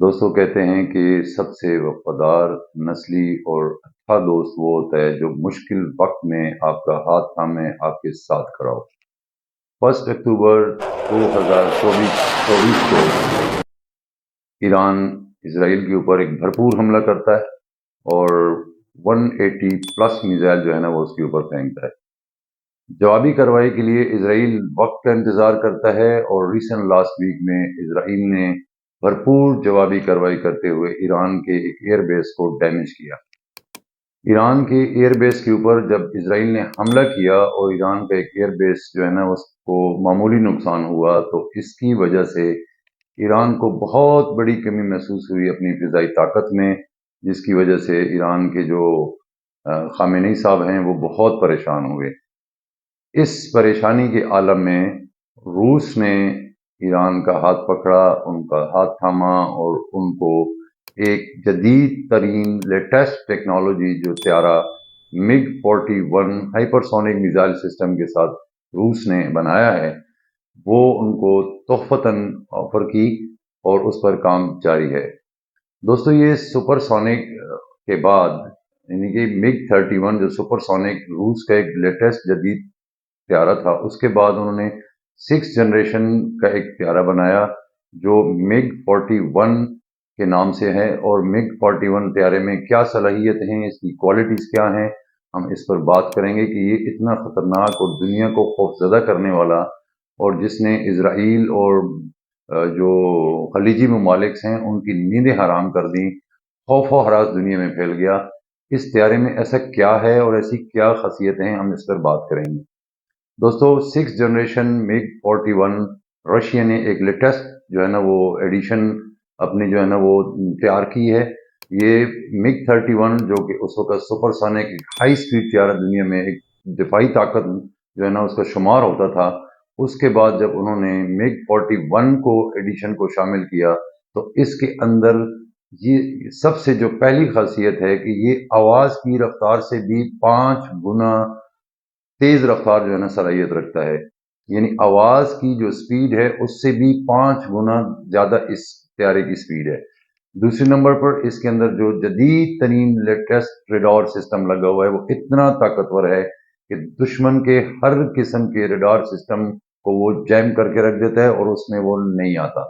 दोस्तों कहते हैं कि सबसे वफादार नस्ली और अच्छा दोस्त वो होता है जो मुश्किल वक्त में आपका हाथ थामे आपके साथ खड़ा हो। 1 अक्टूबर 2024 को ईरान इसराइल के ऊपर एक भरपूर हमला करता है और 180 प्लस मिसाइल जो है ना वो उसके ऊपर फेंकता है। जवाबी कार्रवाई के लिए इसराइल वक्त का इंतजार करता है और रिसेंट लास्ट वीक में इसराइल ने भरपूर जवाबी कार्रवाई करते हुए ईरान के एक एयरबेस को डैमेज किया। ईरान के एयरबेस के ऊपर जब इसराइल ने हमला किया और ईरान का एक एयरबेस जो है ना उसको मामूली नुकसान हुआ, तो इसकी वजह से ईरान को बहुत बड़ी कमी महसूस हुई अपनी फिजाई ताकत में, जिसकी वजह से ईरान के जो खामेनी साहब हैं वो बहुत परेशान हुए। इस परेशानी के आलम में रूस ने ईरान का हाथ पकड़ा, उनका हाथ थामा और उनको एक जदीद तरीन लेटेस्ट टेक्नोलॉजी जो त्यारा MiG-41 हाइपरसोनिक मिसाइल सिस्टम के साथ रूस ने बनाया है वो उनको तोहफतन ऑफर की और उस पर काम जारी है। दोस्तों ये सुपरसोनिक के बाद यानी कि MiG-31 जो सुपरसोनिक रूस का एक लेटेस्ट जदीद त्यारा था, उसके बाद उन्होंने 6th जनरेशन का एक त्यारा बनाया जो MiG-41 के नाम से है। और MiG-41 त्यारे में क्या सलाहियत हैं, इसकी क्वालिटीज़ क्या हैं, हम इस पर बात करेंगे कि ये इतना ख़तरनाक और दुनिया को खौफज़दा करने वाला और जिसने इसराइल और जो खलीजी ममालिक हैं उनकी नींदें हराम कर दी, खौफ व हरास दुनिया में फैल गया। इस त्यारे में ऐसा क्या है और ऐसी क्या खासियतें हैं, हम इस पर बात करेंगे। दोस्तों 6th जनरेशन MiG-41 रशिया ने एक लेटेस्ट जो है ना वो एडिशन अपनी जो है ना वो तैयार की है। ये MiG-31 जो कि उस वक्त सुपरसोनिक हाई स्पीड त्यारा दुनिया में एक दिफाई ताकत जो है ना उसका शुमार होता था, उसके बाद जब उन्होंने MiG-41 को एडिशन को शामिल किया तो इसके अंदर ये सबसे जो पहली खासियत है कि ये आवाज़ की रफ्तार से भी 5 गुना तेज रफ्तार जो है ना सलाहियत रखता है, यानी आवाज की जो स्पीड है उससे भी 5 गुना ज्यादा इस त्यारे की स्पीड है। दूसरे नंबर पर इसके अंदर जो जदीद तरीन लेटेस्ट रेडार सिस्टम लगा हुआ है वो इतना ताकतवर है कि दुश्मन के हर किस्म के रेडार सिस्टम को वो जैम करके रख देता है और उसमें वो नहीं आता।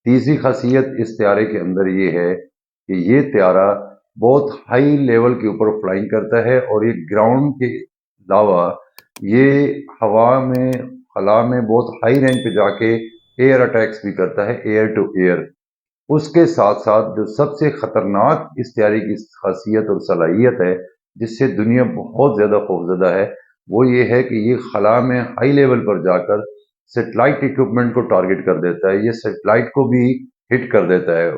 तीसरी खासियत इस त्यारे के अंदर ये है कि ये त्यारा बहुत हाई लेवल के ऊपर फ्लाइंग करता है और ये ग्राउंड के अलावा ये हवा में खला में बहुत हाई रैंक पे जाके एयर अटैक्स भी करता है, एयर टू एयर। उसके साथ साथ जो सबसे खतरनाक इस त्यारे की खासियत और सलाहियत है जिससे दुनिया बहुत ज्यादा खौफजदा है, वो ये है कि ये खला में हाई लेवल पर जाकर सेटेलाइट इक्विपमेंट को टारगेट कर देता है, ये सेटेलाइट को भी हिट कर देता है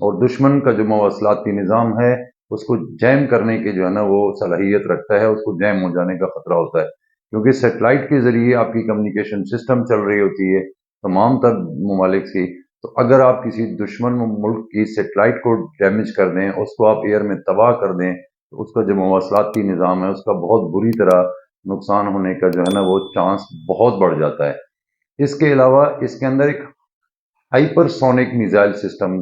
और दुश्मन का जो मवासलाती निज़ाम है उसको जैम करने की जो है ना वो सलाहियत रखता है, उसको जैम हो जाने का खतरा होता है क्योंकि सेटेलाइट के जरिए आपकी कम्युनिकेशन सिस्टम चल रही होती है तमाम तर ममालिक की। तो अगर आप किसी दुश्मन मुल्क की सेटेलाइट को डैमेज कर दें, उसको आप एयर में तबाह कर दें, तो उसका जो मवासलाती निज़ाम है उसका बहुत बुरी तरह नुकसान होने का जो है ना वो चांस बहुत बढ़ जाता है। इसके अलावा इसके अंदर एक हाइपरसोनिक मिसाइल सिस्टम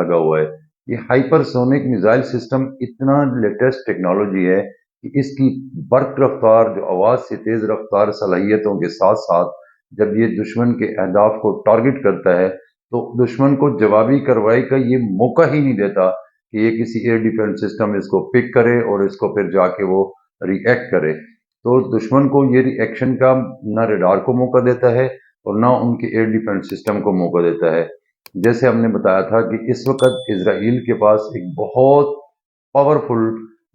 लगा हुआ है। ये हाइपरसोनिक मिसाइल सिस्टम इतना लेटेस्ट टेक्नोलॉजी है कि इसकी बर्क रफ्तार जो आवाज से तेज रफ्तार सलाहियतों के साथ साथ जब ये दुश्मन के अहदाफ को टारगेट करता है तो दुश्मन को जवाबी कार्रवाई का ये मौका ही नहीं देता कि ये किसी एयर डिफेंस सिस्टम इसको पिक करे और इसको फिर जाके वो रिएक्ट करे। तो दुश्मन को ये रिएक्शन का ना रडार को मौका देता है और ना उनके एयर डिफेंस सिस्टम को मौका देता है। जैसे हमने बताया था कि इस वक्त इसराइल के पास एक बहुत पावरफुल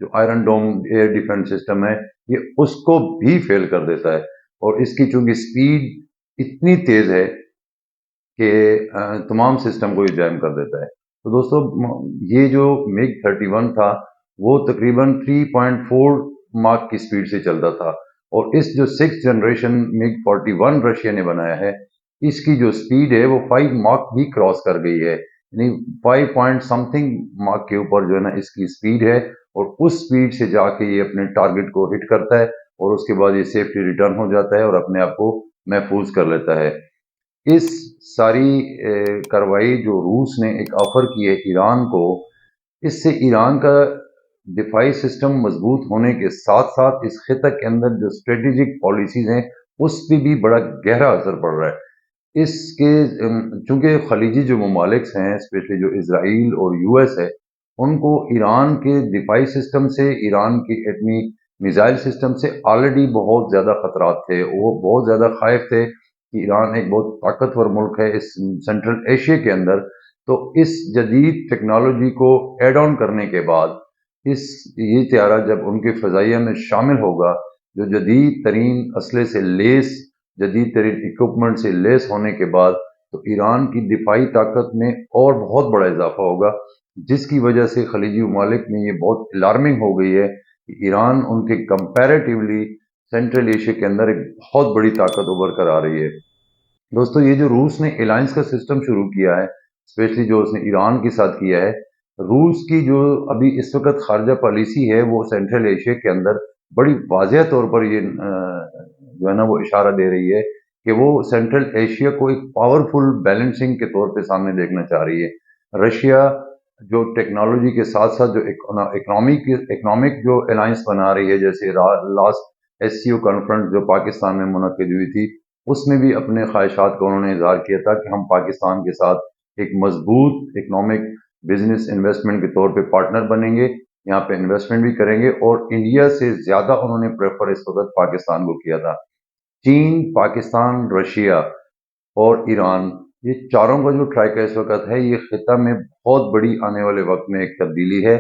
जो आयरन डोम एयर डिफेंस सिस्टम है ये उसको भी फेल कर देता है और इसकी चूंकि स्पीड इतनी तेज है कि तमाम सिस्टम को ये जैम कर देता है। तो दोस्तों ये जो MiG-31 था वो तकरीबन 3.4 मार्क की स्पीड से चलता था और इस जो 6th जनरेशन MiG-41 रशिया ने बनाया है इसकी जो स्पीड है वो 5 मार्क भी क्रॉस कर गई है, यानी 5 पॉइंट समथिंग मार्क के ऊपर जो है ना इसकी स्पीड है और उस स्पीड से जाके ये अपने टारगेट को हिट करता है और उसके बाद ये सेफ्टी रिटर्न हो जाता है और अपने आप को महफूज कर लेता है। اس ساری کارروائی جو روس نے ایک آفر کی ہے ایران کو، اس سے ایران کا دفاعی سسٹم مضبوط ہونے کے ساتھ ساتھ اس خطے کے اندر جو اسٹریٹجک پالیسیز ہیں اس پہ بھی بڑا گہرا اثر پڑ رہا ہے۔ اس کے چونکہ خلیجی جو ممالک ہیں، اسپیشلی جو اسرائیل اور یو ایس ہے، ان کو ایران کے دفاعی سسٹم سے، ایران کی ایٹمی میزائل سسٹم سے آلریڈی بہت زیادہ خطرات تھے۔ وہ بہت زیادہ خائف تھے کہ ایران ایک بہت طاقتور ملک ہے اس سینٹرل ایشیا کے اندر، تو اس جدید ٹیکنالوجی کو ایڈ آن کرنے کے بعد یہ طیارہ جب ان کے فضائیہ میں شامل ہوگا، جو جدید ترین اسلحے سے لیس، جدید ترین اکوپمنٹ سے لیس ہونے کے بعد، تو ایران کی دفاعی طاقت میں اور بہت بڑا اضافہ ہوگا، جس کی وجہ سے خلیجی ممالک میں یہ بہت الارمنگ ہو گئی ہے کہ ایران ان کے کمپیریٹیولی سینٹرل ایشیا کے اندر ایک بہت بڑی طاقت ابھر کر آ رہی ہے۔ دوستو، یہ جو روس نے الائنس کا سسٹم شروع کیا ہے، اسپیشلی جو اس نے ایران کے ساتھ کیا ہے، روس کی جو ابھی اس وقت خارجہ پالیسی ہے وہ سینٹرل ایشیا کے اندر بڑی واضح طور پر یہ جو ہے نا وہ اشارہ دے رہی ہے کہ وہ سینٹرل ایشیا کو ایک پاورفل بیلنسنگ کے طور پہ سامنے دیکھنا چاہ رہی ہے۔ رشیا جو ٹیکنالوجی کے ساتھ ساتھ جو اکنامک جو الائنس بنا رہی ہے، جیسے last S C O conference جو پاکستان میں منعقد ہوئی تھی، اس میں بھی اپنے خواہشات کا انہوں نے اظہار کیا تھا کہ ہم پاکستان کے ساتھ ایک مضبوط اکنامک بزنس انویسٹمنٹ کے طور پہ پارٹنر بنیں گے، یہاں پہ انویسٹمنٹ بھی کریں گے، اور انڈیا سے زیادہ انہوں نے پریفر اس وقت پاکستان کو کیا تھا۔ چین، پاکستان، رشیا اور ایران، یہ چاروں کا جو ٹرائیکا اس وقت ہے، یہ خطہ میں بہت بڑی آنے والے وقت میں ایک تبدیلی ہے،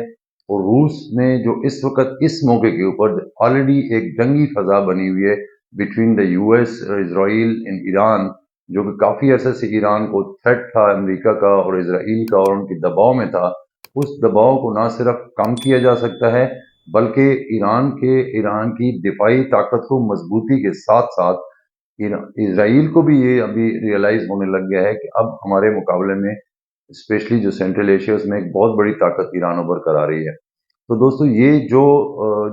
اور روس نے جو اس وقت اس موقع کے اوپر آلریڈی ایک جنگی فضا بنی ہوئی ہے بٹوین دا یو ایس اور اسرائیل ان ایران، جو کہ کافی عرصے سے ایران کو تھریٹ تھا امریکہ کا اور اسرائیل کا، اور ان کے دباؤ میں تھا، اس دباؤ کو نہ صرف کم کیا جا سکتا ہے بلکہ ایران کی دفاعی طاقت کو مضبوطی کے ساتھ ساتھ اسرائیل کو بھی یہ ابھی ریئلائز ہونے لگ گیا ہے کہ اب ہمارے مقابلے میں اسپیشلی جو سینٹرل ایشیا اس میں ایک بہت بڑی طاقت ایران ابھر کر آ رہی ہے۔ تو دوستو، یہ جو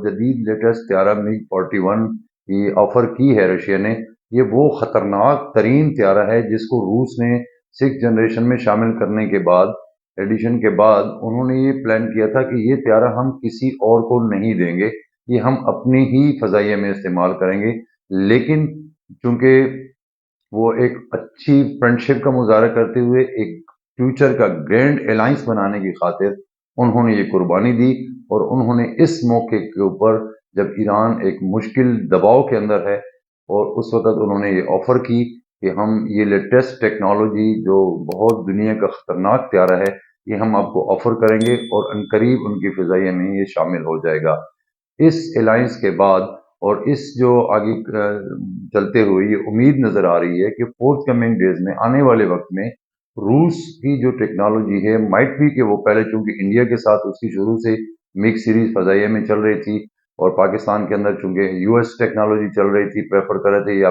جدید لیٹسٹ طیارہ MiG 41 کی آفر کی ہے رشیا نے، یہ وہ خطرناک ترین طیارہ ہے جس کو روس نے 6 جنریشن میں شامل کرنے کے بعد، ایڈیشن کے بعد، انہوں نے یہ پلان کیا تھا کہ یہ طیارہ ہم کسی اور کو نہیں دیں گے، یہ ہم اپنی ہی فضائیہ میں استعمال کریں گے۔ لیکن چونکہ وہ ایک اچھی فرینڈشپ کا مظاہرہ کرتے ہوئے ایک فیوچر کا گرینڈ الائنس بنانے کی خاطر انہوں نے یہ قربانی دی، اور انہوں نے اس موقع کے اوپر جب ایران ایک مشکل دباؤ کے اندر ہے، اور اس وقت انہوں نے یہ آفر کی کہ ہم یہ لیٹسٹ ٹیکنالوجی جو بہت دنیا کا خطرناک طیارہ ہے، یہ ہم آپ کو آفر کریں گے، اور عنقریب ان کی فضائیہ میں یہ شامل ہو جائے گا۔ اس الائنس کے بعد اور اس جو آگے چلتے ہوئے یہ امید نظر آ رہی ہے کہ فورتھ کمنگ ڈیز میں، آنے والے وقت میں، روس کی جو ٹیکنالوجی ہے مائٹ بھی کہ وہ پہلے چونکہ انڈیا کے ساتھ اس کی شروع سے MiG سیریز فضائیہ میں چل رہی تھی، اور پاکستان کے اندر چونکہ یو ایس ٹیکنالوجی چل رہی تھی، پریفر کر رہے تھے، یا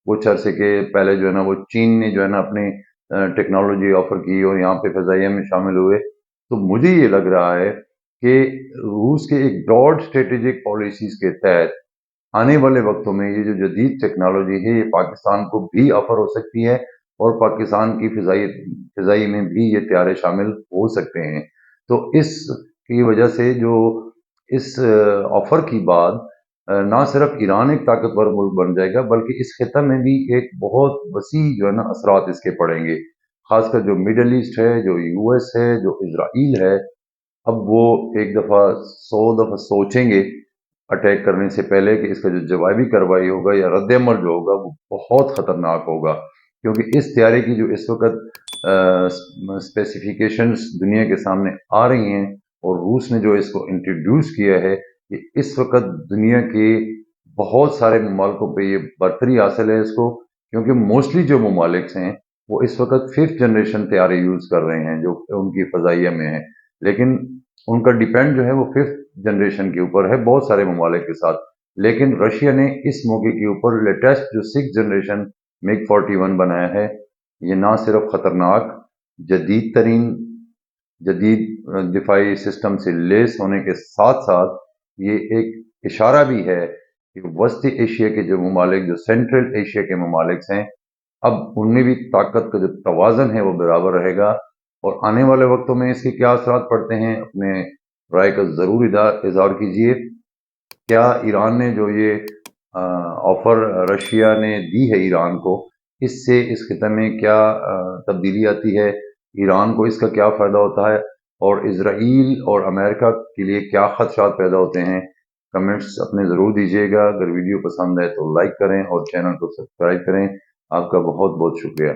کچھ عرصے کے پہلے جو ہے نا وہ چین نے جو ہے نا اپنی ٹیکنالوجی آفر کی اور یہاں پہ فضائیہ میں شامل ہوئے، تو مجھے یہ لگ رہا ہے کہ روس کے ایک براڈ اسٹریٹجک پالیسیز کے تحت آنے والے وقتوں میں یہ جو جدید ٹیکنالوجی ہے یہ پاکستان کو بھی آفر ہو سکتی ہے، اور پاکستان کی فضائی میں بھی یہ طیارے شامل ہو سکتے ہیں۔ تو اس کی وجہ سے جو اس آفر کی بعد نہ صرف ایران ایک طاقتور ملک بن جائے گا، بلکہ اس خطہ میں بھی ایک بہت وسیع جو ہے نا اثرات اس کے پڑیں گے، خاص کر جو مڈل ایسٹ ہے، جو یو ایس ہے، جو اسرائیل ہے، اب وہ ایک دفعہ 100 دفعہ سوچیں گے اٹیک کرنے سے پہلے کہ اس کا جو جوابی کارروائی ہوگا یا رد عمل جو ہوگا وہ بہت خطرناک ہوگا، کیونکہ اس طیارے کی جو اس وقت اسپیسیفیکیشنز دنیا کے سامنے آ رہی ہیں، اور روس نے جو اس کو انٹروڈیوس کیا ہے، کہ اس وقت دنیا کے بہت سارے ممالکوں پہ یہ برتری حاصل ہے اس کو، کیونکہ موسٹلی جو ممالک ہیں وہ اس وقت 5th جنریشن طیارے یوز کر رہے ہیں جو ان کی فضائیہ میں ہیں، لیکن ان کا ڈیپینڈ جو ہے وہ 5th جنریشن کے اوپر ہے بہت سارے ممالک کے ساتھ۔ لیکن رشیا نے اس موقع کے اوپر لیٹسٹ جو 6th جنریشن MiG 41 بنایا ہے، یہ نہ صرف خطرناک، جدید ترین، جدید دفاعی سسٹم سے لیس ہونے کے ساتھ ساتھ یہ ایک اشارہ بھی ہے کہ وسطی ایشیا کے جو ممالک، جو سینٹرل ایشیا کے ممالک ہیں، اب उनमें भी ताकत का जो तवाज़न है वो बराबर रहेगा, और आने वाले वक्तों में इसके क्या असरात पड़ते हैं, अपने राय का ज़रूर इज़हार कीजिए। क्या ईरान ने जो ये ऑफ़र रशिया ने दी है ईरान को, इससे इस खिते में क्या तब्दीली आती है, ईरान को इसका क्या फ़ायदा होता है, और इज़राइल और अमेरिका के लिए क्या ख़दशात पैदा होते हैं? कमेंट्स अपने ज़रूर दीजिएगा। अगर वीडियो पसंद आए तो लाइक करें और चैनल को सब्सक्राइब करें। आपका बहुत बहुत शुक्रिया।